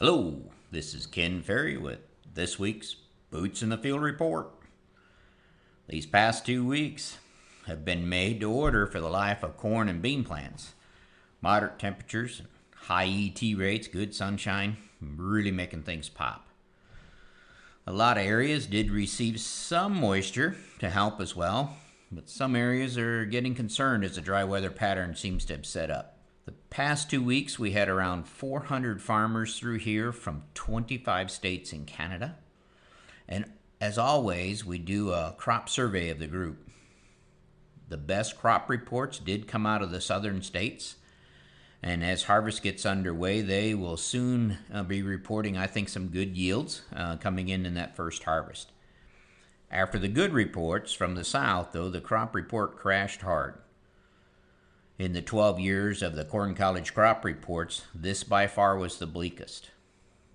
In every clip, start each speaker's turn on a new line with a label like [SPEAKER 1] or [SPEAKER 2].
[SPEAKER 1] Hello, this is Ken Ferry with this week's Boots in the Field report. These past 2 weeks have been made to order for the life of corn and bean plants. Moderate temperatures, high ET rates, good sunshine, really making things pop. A lot of areas did receive some moisture to help as well, but some areas are getting concerned as the dry weather pattern seems to have set up. The past 2 weeks, we had around 400 farmers through here from 25 states in Canada. And as always, we do a crop survey of the group. The best crop reports did come out of the southern states. And as harvest gets underway, they will soon be reporting, I think, some good yields coming in that first harvest. After the good reports from the south, though, the crop report crashed hard. In the 12 years of the Corn College crop reports, this by far was the bleakest.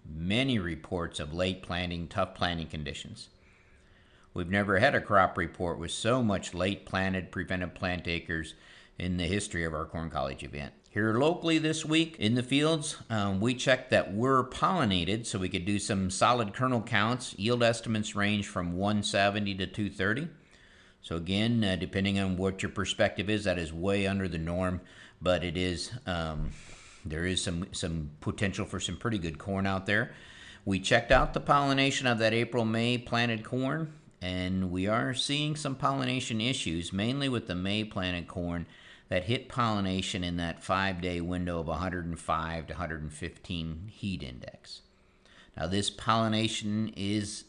[SPEAKER 1] Many reports of late planting, tough planting conditions. We've never had a crop report with so much late planted, preventive plant acres in the history of our Corn College event. Here locally this week in the fields, we checked that we're pollinated so we could do some solid kernel counts. Yield estimates range from 170 to 230. So again, depending on what your perspective is, that is way under the norm, but it is there is some potential for some pretty good corn out there. We checked out the pollination of that April-May planted corn, and we are seeing some pollination issues, mainly with the May planted corn that hit pollination in that 5-day window of 105 to 115 heat index. Now this pollination is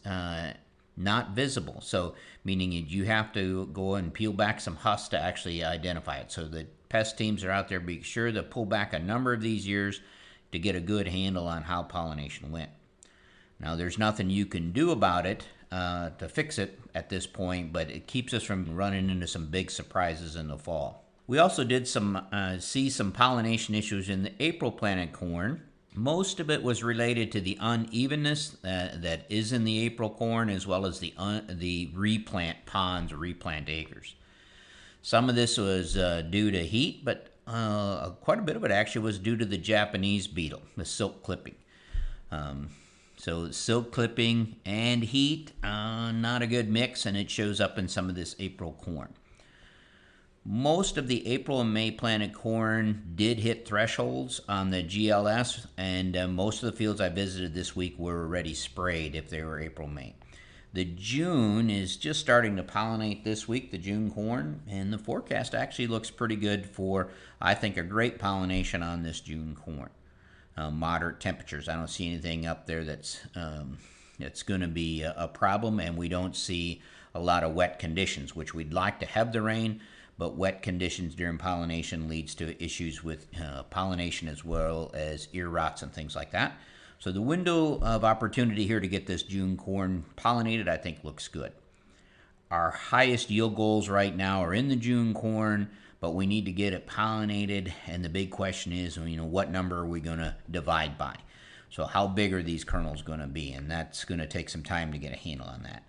[SPEAKER 1] not visible, so meaning you have to go and peel back some husks to actually identify it. So the pest teams are out there, be sure to pull back a number of these years to get a good handle on how pollination went. Now there's nothing you can do about it to fix it at this point, but it keeps us from running into some big surprises in the fall. We also did see some pollination issues in the April planted corn. Most of it was related to the unevenness that is in the April corn, as well as the replant ponds or replant acres. Some of this was due to heat, but quite a bit of it actually was due to the Japanese beetle, the silk clipping. So silk clipping and heat, not a good mix, and it shows up in some of this April corn. Most of the April and May planted corn did hit thresholds on the GLS, and most of the fields I visited this week were already sprayed if they were April-May. The June is just starting to pollinate this week, the June corn, and the forecast actually looks pretty good for, I think, a great pollination on this June corn. Moderate temperatures. I don't see anything up there that's going to be a problem, and we don't see a lot of wet conditions, which we'd like to have the rain, but wet conditions during pollination leads to issues with pollination as well as ear rots and things like that. So the window of opportunity here to get this June corn pollinated, I think, looks good. Our highest yield goals right now are in the June corn, but we need to get it pollinated, and the big question is, what number are we going to divide by? So how big are these kernels going to be? And that's going to take some time to get a handle on that.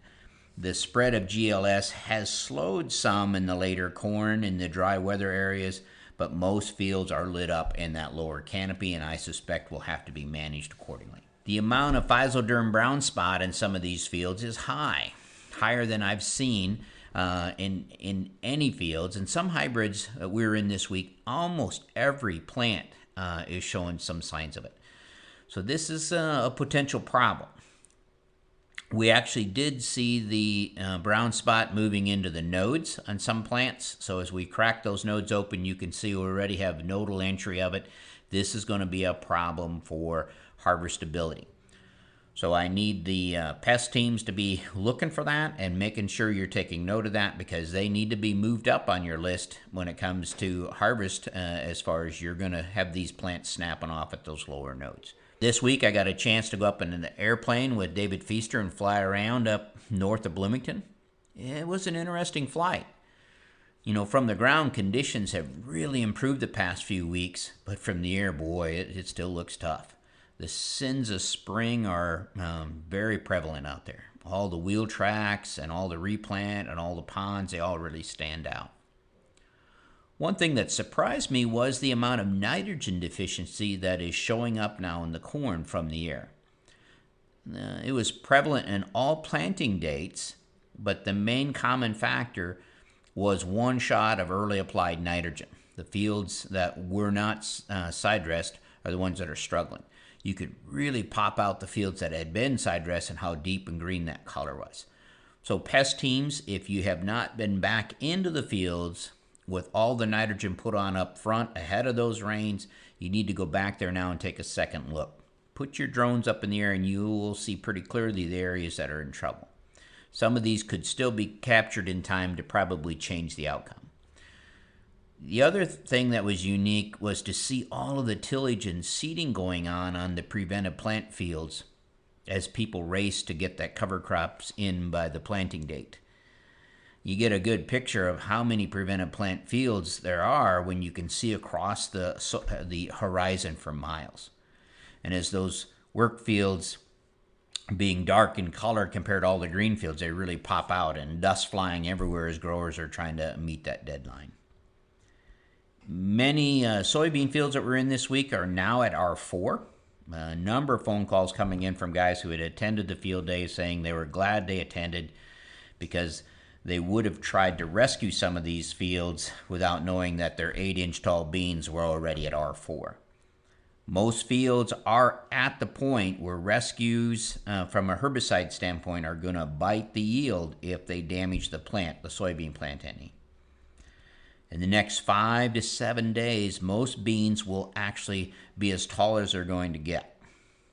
[SPEAKER 1] The spread of GLS has slowed some in the later corn in the dry weather areas, but most fields are lit up in that lower canopy, and I suspect will have to be managed accordingly. The amount of Physoderm brown spot in some of these fields is higher than I've seen in any fields. And some hybrids that we're in this week, almost every plant is showing some signs of it. So this is a potential problem. We actually did see the brown spot moving into the nodes on some plants. So as we crack those nodes open, you can see we already have nodal entry of it. This is going to be a problem for harvestability. So I need the pest teams to be looking for that and making sure you're taking note of that, because they need to be moved up on your list when it comes to harvest as far as you're going to have these plants snapping off at those lower nodes. This week I got a chance to go up in an airplane with David Feaster and fly around up north of Bloomington. It was an interesting flight. From the ground, conditions have really improved the past few weeks, but from the air, boy, it still looks tough. The sins of spring are very prevalent out there. All the wheel tracks and all the replant and all the ponds, they all really stand out. One thing that surprised me was the amount of nitrogen deficiency that is showing up now in the corn from the air. It was prevalent in all planting dates, but the main common factor was one shot of early applied nitrogen. The fields that were not side dressed are the ones that are struggling. You could really pop out the fields that had been side dressed and how deep and green that color was. So pest teams, if you have not been back into the fields with all the nitrogen put on up front ahead of those rains, you need to go back there now and take a second look. Put your drones up in the air and you will see pretty clearly the areas that are in trouble. Some of these could still be captured in time to probably change the outcome. The other thing that was unique was to see all of the tillage and seeding going on the preventive plant fields as people race to get that cover crops in by the planting date. You get a good picture of how many preventive plant fields there are when you can see across the horizon for miles. And as those work fields being dark in color compared to all the green fields, they really pop out, and dust flying everywhere as growers are trying to meet that deadline. Many soybean fields that we're in this week are now at R4. A number of phone calls coming in from guys who had attended the field days saying they were glad they attended because they would have tried to rescue some of these fields without knowing that their 8-inch tall beans were already at R4. Most fields are at the point where rescues from a herbicide standpoint are going to bite the yield if they damage the plant, the soybean plant any. In the next 5 to 7 days, most beans will actually be as tall as they're going to get,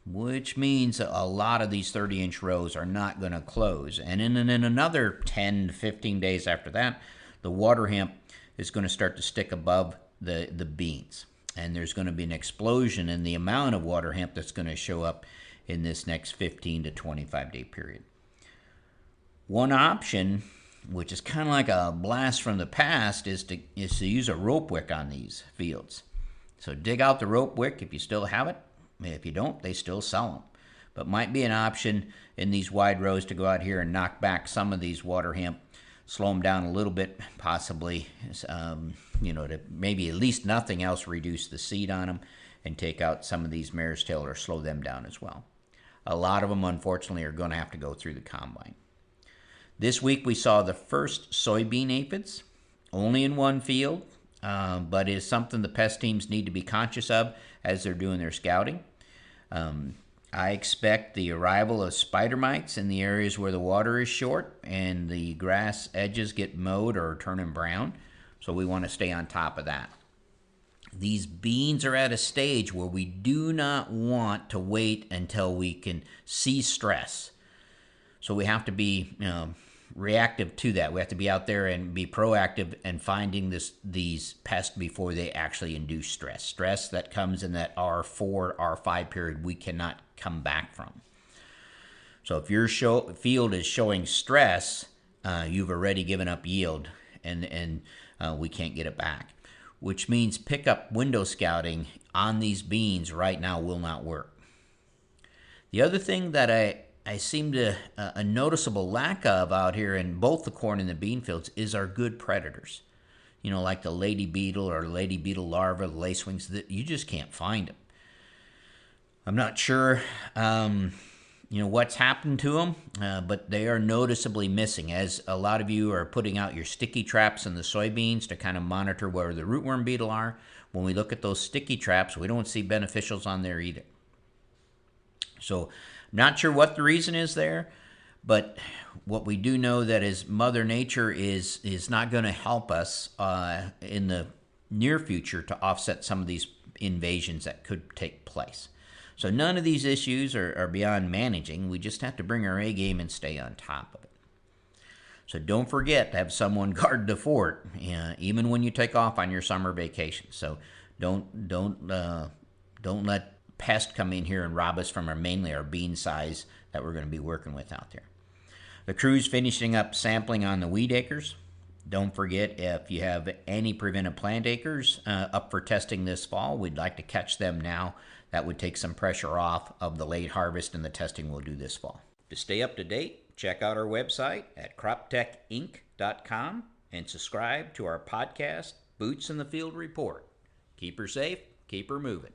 [SPEAKER 1] which means a lot of these 30-inch rows are not going to close. And in another 10 to 15 days after that, the water hemp is going to start to stick above the beans. And there's going to be an explosion in the amount of water hemp that's going to show up in this next 15 to 25-day period. One option, which is kind of like a blast from the past, is to use a rope wick on these fields. So dig out the rope wick if you still have it. If you don't, they still sell them. But might be an option in these wide rows to go out here and knock back some of these water hemp, slow them down a little bit, possibly, to maybe at least nothing else reduce the seed on them and take out some of these mare's tail or slow them down as well. A lot of them, unfortunately, are going to have to go through the combine. This week we saw the first soybean aphids, only in one field, but is something the pest teams need to be conscious of as they're doing their scouting. I expect the arrival of spider mites in the areas where the water is short and the grass edges get mowed or turning brown, so we want to stay on top of that. These beans are at a stage where we do not want to wait until we can see stress. So we have to be reactive to that. We have to be out there and be proactive and finding these pests before they actually induce stress. Stress that comes in that R4, R5 period we cannot come back from. So if your field is showing stress, you've already given up yield and we can't get it back, which means pickup window scouting on these beans right now will not work. The other thing that I seem to a noticeable lack of out here in both the corn and the bean fields is our good predators. Like the lady beetle or lady beetle larva, the lacewings, that you just can't find them. I'm not sure, what's happened to them, but they are noticeably missing. As a lot of you are putting out your sticky traps in the soybeans to kind of monitor where the rootworm beetle are, when we look at those sticky traps, we don't see beneficials on there either. So, not sure what the reason is there, but what we do know that is Mother Nature is not going to help us in the near future to offset some of these invasions that could take place. So none of these issues are beyond managing. We just have to bring our A game and stay on top of it. So don't forget to have someone guard the fort, even when you take off on your summer vacation. So don't let pest come in here and rob us from mainly our bean size that we're going to be working with out there. The crew's finishing up sampling on the weed acres. Don't forget, if you have any preventive plant acres up for testing this fall, we'd like to catch them now. That would take some pressure off of the late harvest and the testing we'll do this fall. To stay up to date, check out our website at croptechinc.com and subscribe to our podcast Boots in the Field report. Keep her safe, keep her moving.